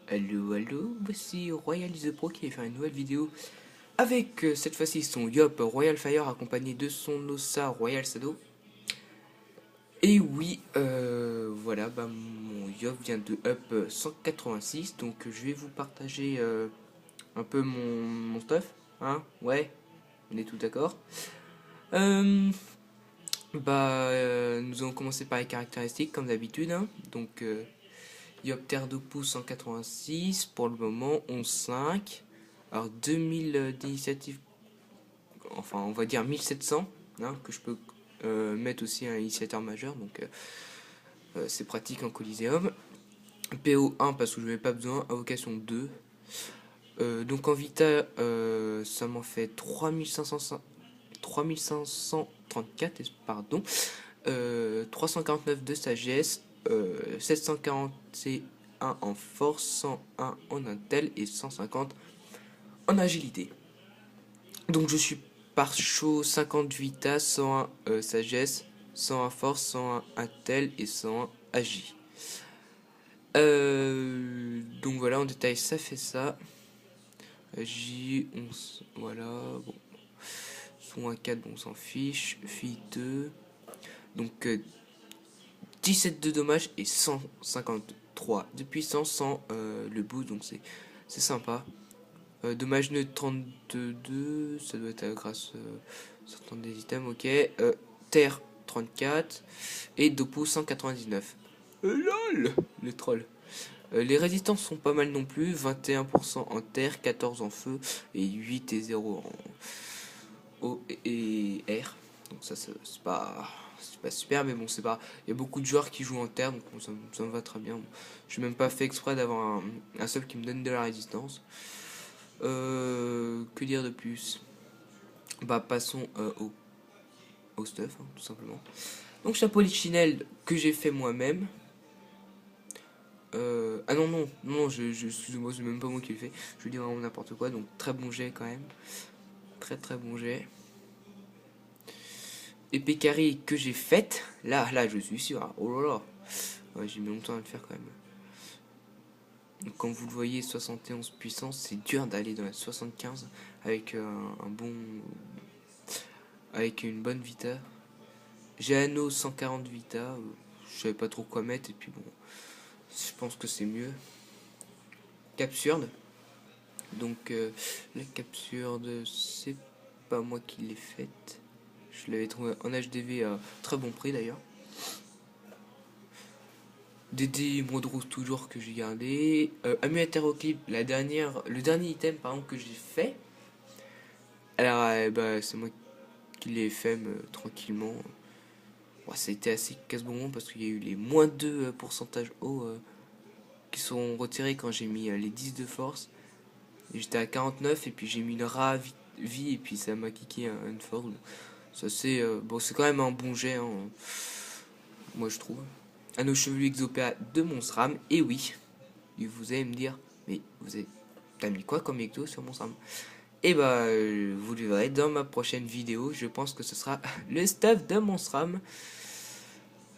Allo, voici Royal is the Pro qui va faire une nouvelle vidéo avec cette fois-ci son Yop Royal Fire accompagné de son Ossa Royal Sado. Et oui, voilà, mon Yop vient de up 186, donc je vais vous partager un peu mon stuff, hein, ouais, on est tout d'accord. Euh, nous allons commencer par les caractéristiques comme d'habitude, hein. Donc Yopter Dopu 186, pour le moment 11,5. Alors 2000 d'initiative, enfin on va dire 1700, hein, que je peux mettre aussi un initiateur majeur, donc c'est pratique en Coliseum. PO 1 parce que je n'avais pas besoin, invocation 2. Donc en Vita, ça m'en fait 3534, pardon, 349 de sagesse, 741 en force, 101 en intel et 150 en agilité. Donc je suis par chaud 50 vita, 101 sagesse, 101 force, 101 intel et 101 agi. Donc voilà, en détail ça fait ça. Agi, voilà, bon. Son 1-4, bon on s'en fiche. Fille 2. Donc 17 de dommages et 153 de puissance sans le boost, donc c'est sympa. Dommage neutre 32, ça doit être grâce certains des items, ok. Terre 34 et Dopo 199. LOL, les trolls. Les résistances sont pas mal non plus, 21% en terre, 14 en feu et 8 et 0 en eau et air. Donc ça c'est pas super, mais bon c'est pas. Il y a beaucoup de joueurs qui jouent en terre, donc bon, ça me va très bien. Je n'ai même pas fait exprès d'avoir un sub qui me donne de la résistance. Que dire de plus? Passons au stuff, hein, tout simplement. Donc chapeau Lichinelle que j'ai fait moi-même. Ah non, excusez-moi, c'est même pas moi qui l'ai fait. Je dis vraiment n'importe quoi, donc très bon jet quand même. Très très bon jet. Épée carrée que j'ai faite. Là, je suis sûr. Hein. Oh là là. Ouais, j'ai mis longtemps à le faire quand même. Donc, comme vous le voyez, 71 puissance, c'est dur d'aller dans la 75 avec un bon. Avec une bonne vita. J'ai anneau 140 vita. Je savais pas trop quoi mettre, et puis bon. Je pense que c'est mieux. Capsurde. Donc, la capsurde, c'est pas moi qui l'ai faite. Je l'avais trouvé en HDV à très bon prix d'ailleurs. DD Modrose toujours que j'ai gardé. Amulette Aéroclip, le dernier item par exemple que j'ai fait. Alors c'est moi qui l'ai fait tranquillement. Bon, ça a été assez casse-bonbon parce qu'il y a eu les moins 2 pourcentages hauts qui sont retirés quand j'ai mis les 10 de force. J'étais à 49 et puis j'ai mis une rare vie et puis ça m'a kické une force. Ça c'est bon, c'est quand même un bon jet, hein, moi je trouve. Anneau chevelu exopéa de Monsram. Et oui, vous allez me dire, mais t'as mis quoi comme exo sur Monsram? Et vous le verrez dans ma prochaine vidéo. Je pense que ce sera le stuff de Monsram.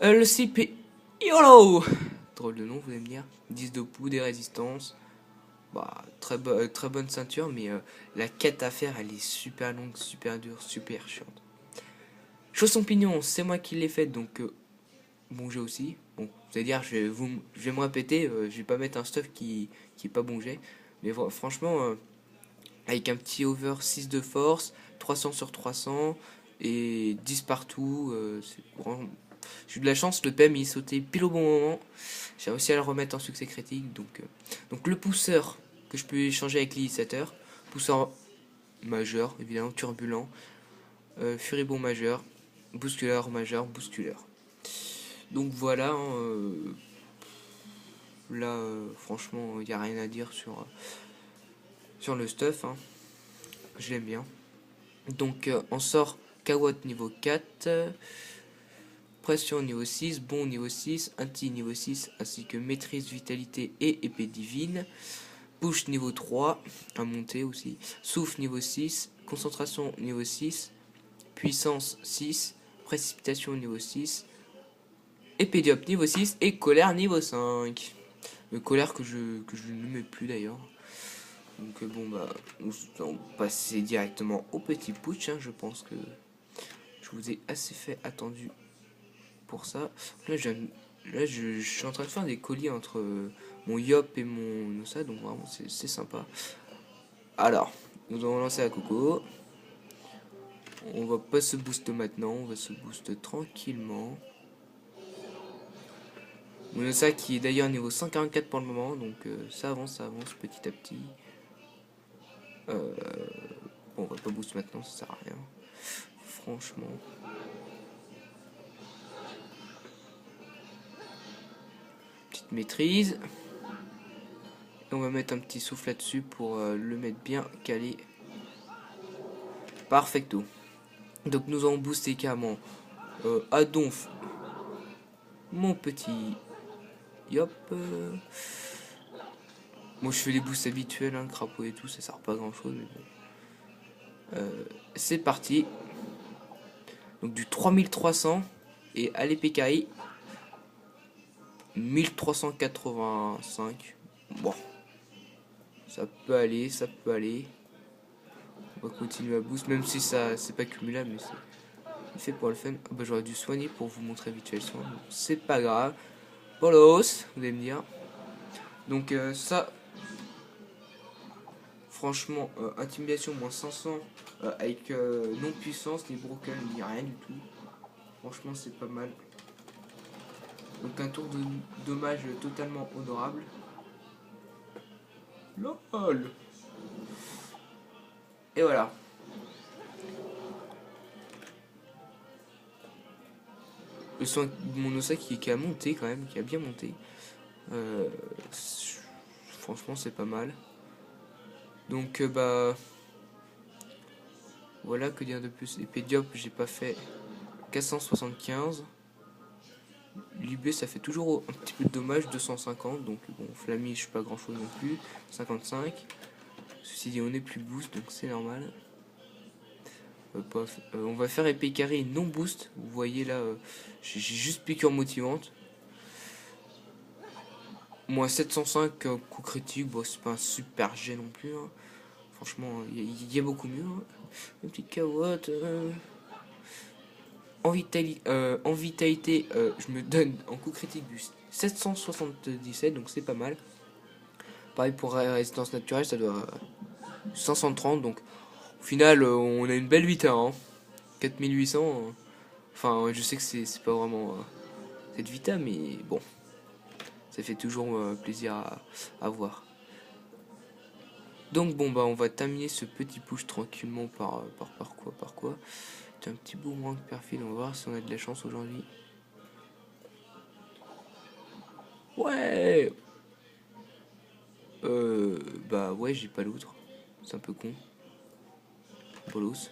Le CP YOLO, drôle de nom, vous allez me dire. 10 de poux, des résistances. Très bonne ceinture, mais la quête à faire, elle est super longue, super dure, super chiante. Chausson pignon, c'est moi qui l'ai faite, donc bon jet aussi. Bon, c'est-à-dire, je vais me répéter, je vais pas mettre un stuff qui est pas bon jet. Mais franchement, avec un petit over 6 de force, 300 sur 300 et 10 partout, c'est vraiment. J'ai eu de la chance, le PM il est sauté pile au bon moment. J'ai réussi à le remettre en succès critique. Donc le pousseur que je peux échanger avec l'initiateur. Pousseur majeur, évidemment, turbulent. Furibond majeur. Bousculeur majeur, bousculeur. Donc voilà, hein, là franchement il n'y a rien à dire sur le stuff, hein. Je l'aime bien. Donc on sort Kawot niveau 4, pression niveau 6, bon niveau 6, anti niveau 6, ainsi que maîtrise, vitalité et épée divine. Push niveau 3, à monter aussi. Souffle niveau 6, concentration niveau 6, puissance 6, précipitation niveau 6, épée diop niveau 6 et colère niveau 5. colère que je ne mets plus d'ailleurs. Donc bon bah nous allons passer directement au petit putsch, hein. Je pense que je vous ai assez fait attendu pour ça. Là, je suis en train de faire des colis entre mon Yop et mon Ossa, donc vraiment c'est sympa. Alors, nous allons lancer la coco. On va pas se booster maintenant, on va se booster tranquillement. Mon Ossa qui est d'ailleurs niveau 144 pour le moment, donc ça avance petit à petit. Bon, on va pas booster maintenant, ça sert à rien. Franchement. Petite maîtrise. Et on va mettre un petit souffle là-dessus pour le mettre bien calé. Perfecto. Donc nous allons booster carrément à donf mon petit Yop. Moi je fais les boosts habituels, hein, crapaud et tout, ça sert pas à grand chose, mais bon. C'est parti. Donc du 3300 et à l'EPKI 1385. Bon, ça peut aller, ça peut aller. On va continuer à boost, même si ça c'est pas cumulable, mais c'est fait pour le fun. Ah bah, j'aurais dû soigner pour vous montrer vite soin. C'est pas grave. Bolos, vous allez me dire. Donc ça, franchement, intimidation moins 500 avec non puissance, ni broken, ni rien du tout. Franchement, c'est pas mal. Donc un tour de dommage totalement honorable. LOL. Et voilà. Le soin de mon Ossa qui a monté quand même, qui a bien monté. Franchement, c'est pas mal. Donc bah voilà, que dire de plus. Épée Diop, j'ai pas fait 475. L'IB ça fait toujours un petit peu de dommage, 250. Donc bon, Flamiche pas grand chose non plus, 55. Ceci dit, on est plus boost, donc c'est normal. On va faire épée carré non boost. Vous voyez là, j'ai juste piqûre motivante. Moi 705 coup critique, bon, c'est pas un super jet non plus, hein. Franchement, il y a beaucoup mieux, hein. Une petite carotte. En vitalité, je me donne en coup critique du 777, donc c'est pas mal. Pareil pour résistance naturelle, ça doit 530, donc au final, on a une belle vita, hein. 4800. Enfin, je sais que c'est pas vraiment cette vita, mais bon, ça fait toujours plaisir à voir. Donc bon, bah on va terminer ce petit push tranquillement par quoi. C'est un petit boomerang perfide, on va voir si on a de la chance aujourd'hui. Ouais. Bah ouais, j'ai pas l'autre. C'est un peu con. Bolos.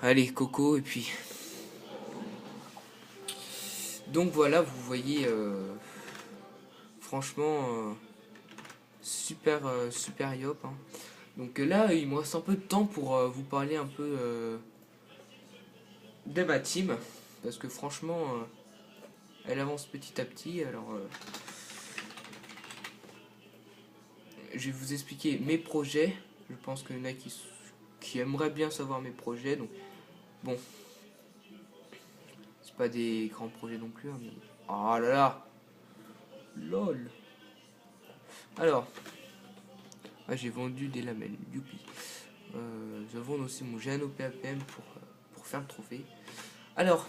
Allez, Coco, et puis... Donc voilà, vous voyez... franchement... super yop, hein. Donc là, il me reste un peu de temps pour vous parler un peu de ma team. Parce que franchement, elle avance petit à petit. Alors... je vais vous expliquer mes projets. Je pense qu'il y en a qui aimeraient bien savoir mes projets. Donc, bon. C'est pas des grands projets non plus, hein, mais... Oh là là. LOL. Alors. Ah, j'ai vendu des lamelles. Youpi. Je vends aussi mon GNO PAPM pour faire le trophée. Alors.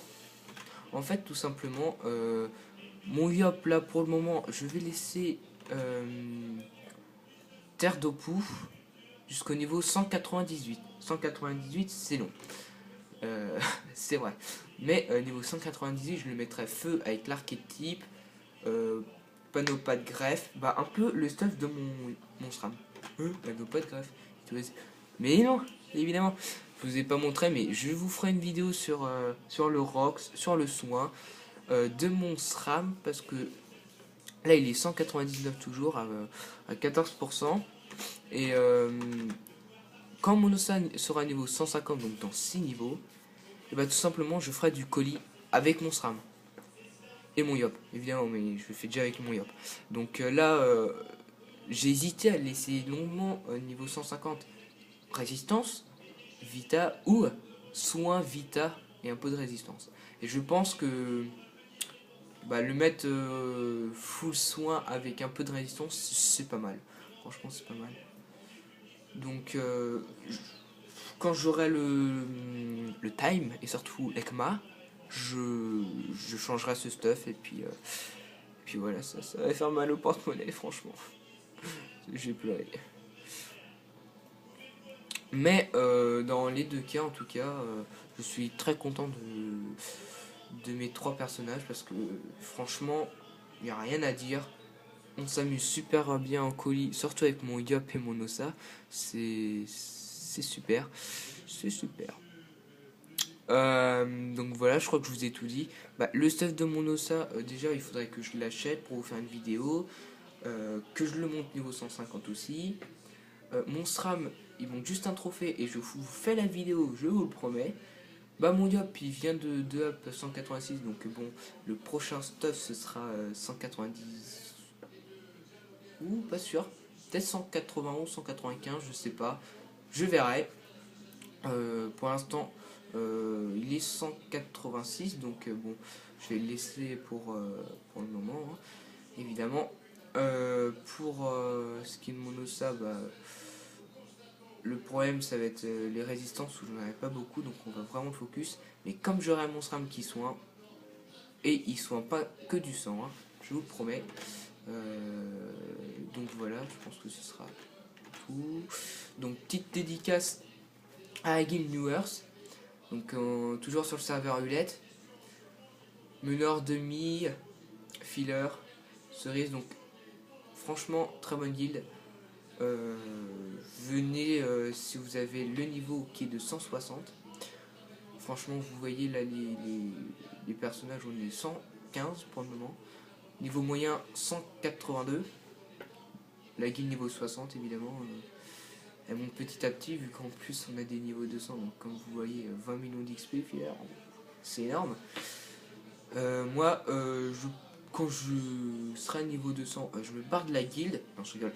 En fait, tout simplement... mon Yop, là, pour le moment, je vais laisser... Terre d'Opu jusqu'au niveau 198. 198, c'est long. C'est vrai. Mais niveau 198, je le mettrai feu avec l'archétype, panneau pas de greffe, bah un peu le stuff de mon SRAM. Panneau pas de greffe. Mais non, évidemment. Je vous ai pas montré, mais je vous ferai une vidéo sur le ROX, sur le soin de mon SRAM, parce que là il est 199 toujours à 14%. Et quand mon Ossa sera niveau 150, donc dans 6 niveaux, et bah tout simplement je ferai du colis avec mon SRAM. Et mon yop, évidemment, mais je le fais déjà avec mon yop. Donc là, j'ai hésité à le laisser longuement niveau 150 résistance, vita ou soin, vita et un peu de résistance. Et je pense que bah, le mettre full soin avec un peu de résistance, c'est pas mal. Franchement, c'est pas mal. Donc, quand j'aurai le time et surtout l'ECMA, je changerai ce stuff et puis voilà, ça va faire mal au porte-monnaie, franchement. J'ai pleuré. Mais dans les deux cas, en tout cas, je suis très content de mes trois personnages parce que franchement, il n'y a rien à dire. On s'amuse super bien en colis, surtout avec mon Yop et mon Ossa. C'est super. C'est super. Donc voilà, je crois que je vous ai tout dit. Bah, le stuff de mon Ossa, déjà il faudrait que je l'achète pour vous faire une vidéo. Que je le monte niveau 150 aussi. Mon SRAM, il manque juste un trophée et je vous fais la vidéo, je vous le promets. Bah mon Yop il vient de up 186, donc bon, le prochain stuff ce sera 190 ou pas sûr, peut-être 191, 195, je sais pas, je verrai. Pour l'instant il est 186, donc bon, je vais le laisser pour le moment, hein, évidemment. Pour ce qui est de mon Ossa, bah, le problème ça va être les résistances où je n'en ai pas beaucoup, donc on va vraiment focus. Mais comme j'aurai mon SRAM qui soigne, et il soigne pas que du sang, hein, je vous le promets. Donc voilà, je pense que ce sera tout. Donc petite dédicace à Agil New Earth, donc toujours sur le serveur Hulette. Meneur demi, filler, cerise, donc franchement très bonne guilde. Venez si vous avez le niveau qui est de 160. Franchement, vous voyez là les personnages, on est 115 pour le moment. Niveau moyen 182. La guilde niveau 60 évidemment. Elle monte petit à petit vu qu'en plus on a des niveaux 200. Donc comme vous voyez 20 millions d'XP, c'est énorme. Moi, quand je serai niveau 200, je me barre de la guilde. Non, je rigole.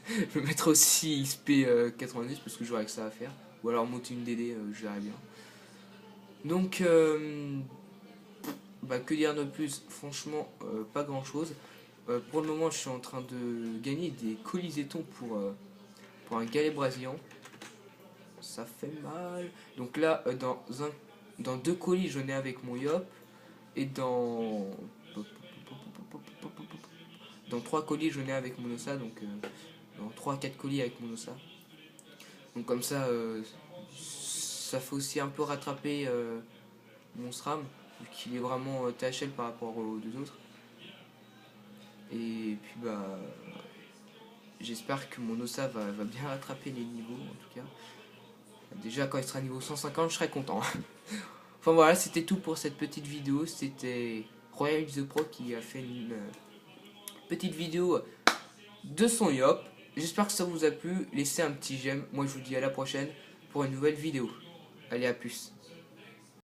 Je vais mettre aussi XP 90 parce que j'aurai que ça à faire. Ou alors monter une DD, je verrai bien. Donc, bah, que dire de plus? Franchement, pas grand chose. Pour le moment, je suis en train de gagner des colis-étons pour un galet brésilien. Ça fait mal. Donc là, dans deux colis, j'en ai avec mon Yop. Et dans trois colis, j'en ai avec mon Ossa. Donc dans 3-4 colis avec mon Ossa. Donc comme ça, ça fait aussi un peu rattraper mon SRAM, vu qu'il est vraiment THL par rapport aux deux autres. Et puis bah, j'espère que mon Ossa va bien rattraper les niveaux en tout cas. Déjà quand il sera niveau 150, je serai content. Enfin voilà, c'était tout pour cette petite vidéo. C'était Royal the Pro qui a fait une petite vidéo de son Yop. J'espère que ça vous a plu. Laissez un petit j'aime. Moi je vous dis à la prochaine pour une nouvelle vidéo. Allez, à plus.